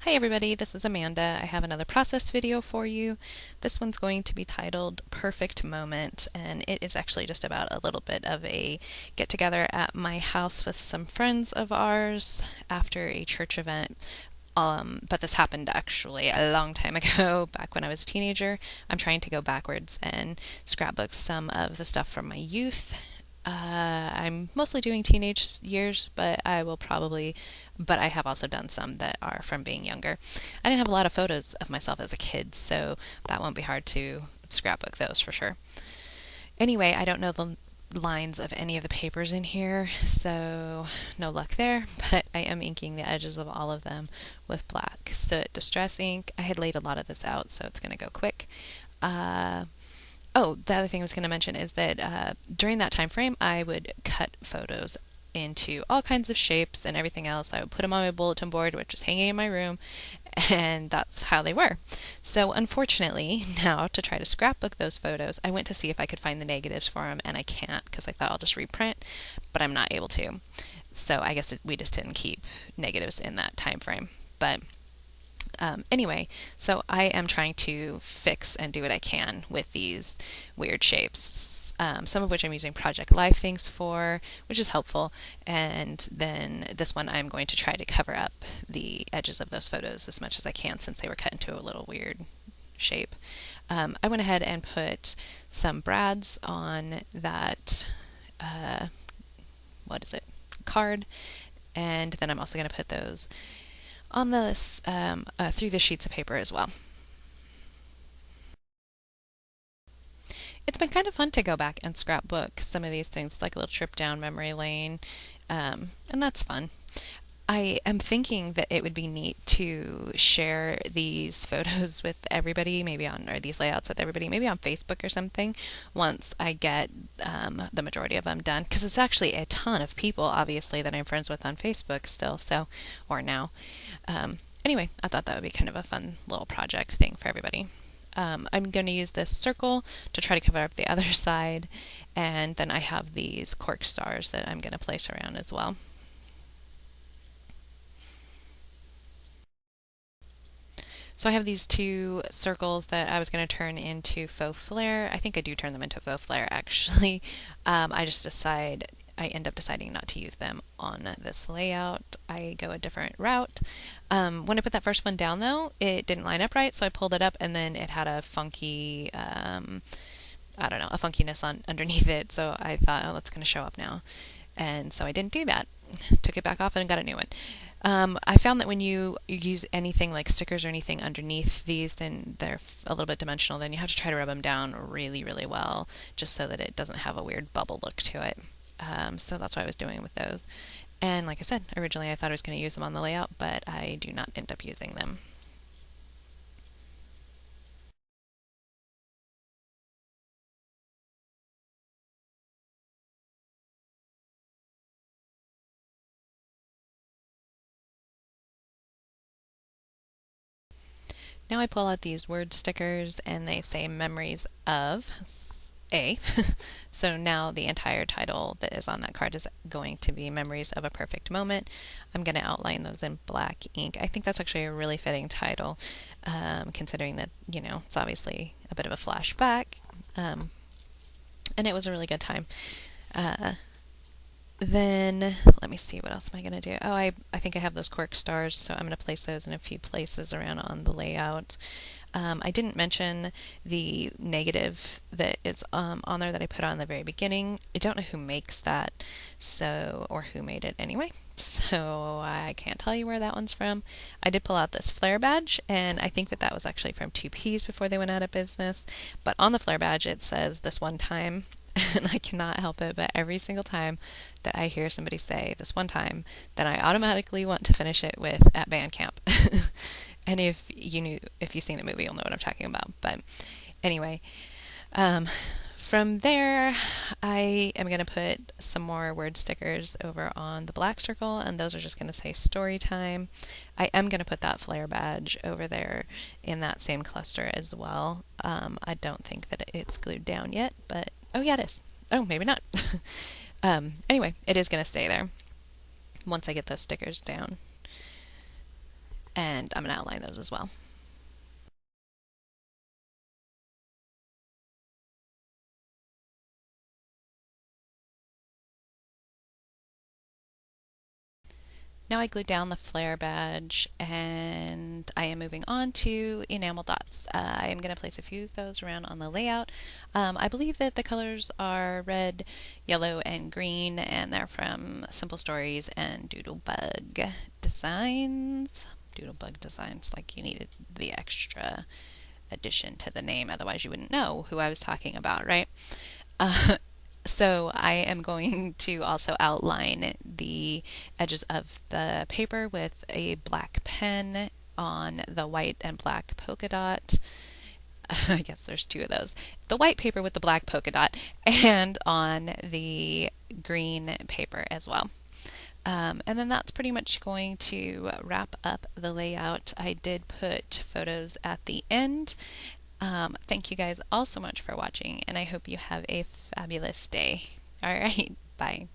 Hi everybody, this is Amanda. I have another process video for you. This one's going to be titled Perfect Moment, and it is actually just about a little bit of a get together at my house with some friends of ours after a church event. But this happened actually a long time ago, back when I was a teenager. I'm trying to go backwards and scrapbook some of the stuff from my youth. I'm mostly doing teenage years, but I have also done some that are from being younger. I didn't have a lot of photos of myself as a kid, so that won't be hard to scrapbook those for sure. Anyway, I don't know the lines of any of the papers in here, so no luck there, but I am inking the edges of all of them with black Soot Distress ink. I had laid a lot of this out, so it's going to go quick. Oh, the other thing I was going to mention is that during that time frame, I would cut photos into all kinds of shapes and everything else. I would put them on my bulletin board, which was hanging in my room, and that's how they were. So, unfortunately, now to try to scrapbook those photos, I went to see if I could find the negatives for them, and I can't because I thought I'll just reprint, but I'm not able to. So, I guess we just didn't keep negatives in that time frame. But anyway, so I am trying to fix and do what I can with these weird shapes. Some of which I'm using Project Life things for, which is helpful. And then this one I'm going to try to cover up the edges of those photos as much as I can since they were cut into a little weird shape. I went ahead and put some brads on that, what is it, card. And then I'm also going to put those on this through the sheets of paper as well. It's been kind of fun to go back and scrapbook some of these things, like a little trip down memory lane, and that's fun. I am thinking that it would be neat to share these photos with everybody, or these layouts with everybody, maybe on Facebook or something, once I get the majority of them done. Because it's actually a ton of people, obviously, that I'm friends with on Facebook still, or now. Anyway, I thought that would be kind of a fun little project thing for everybody. I'm going to use this circle to try to cover up the other side, and then I have these cork stars that I'm going to place around as well. So I have these two circles that I was going to turn into faux flare. I think I do turn them into faux flare actually. I end up deciding not to use them on this layout. I go a different route. When I put that first one down though, it didn't line up right, so I pulled it up and then it had a funky, I don't know, a funkiness underneath it. So I thought, oh, that's going to show up now. And so I didn't do that. Took it back off and got a new one. I found that when you use anything like stickers or anything underneath these, then they're a little bit dimensional. Then you have to try to rub them down really, really well, just so that it doesn't have a weird bubble look to it. So that's what I was doing with those. And like I said, originally I thought I was going to use them on the layout, but I do not end up using them. Now I pull out these word stickers and they say memories of A. So now the entire title that is on that card is going to be Memories of a Perfect Moment. I'm going to outline those in black ink. I think that's actually a really fitting title, considering that, it's obviously a bit of a flashback. And it was a really good time. Then let me see, what else am I going to do? Oh, I think I have those cork stars, so I'm going to place those in a few places around on the layout. I didn't mention the negative that is on there that I put on the very beginning. I don't know who makes that, or who made it anyway, so I can't tell you where that one's from. I did pull out this flare badge, and I think that was actually from 2Ps before they went out of business. But on the flare badge it says this one time. And I cannot help it, but every single time that I hear somebody say this one time, then I automatically want to finish it with at band camp. And if you've seen the movie, you'll know what I'm talking about. But anyway, from there, I am going to put some more word stickers over on the black circle, and those are just going to say story time. I am going to put that flare badge over there in that same cluster as well. I don't think that it's glued down yet, but oh yeah, it is. Oh, maybe not. Anyway, it is going to stay there once I get those stickers down. and I'm going to outline those as well. Now I glued down the flare badge and I am moving on to enamel dots. I am going to place a few of those around on the layout. I believe that the colors are red, yellow, and green, and they're from Simple Stories and Doodlebug Designs. Doodlebug Designs, like you needed the extra addition to the name, otherwise you wouldn't know who I was talking about, right? Uh, so I am going to also outline the edges of the paper with a black pen on the white and black polka dot. I guess there's two of those. The white paper with the black polka dot and on the green paper as well. And then that's pretty much going to wrap up the layout. I did put photos at the end. Thank you guys all so much for watching, and I hope you have a fabulous day. All right, bye.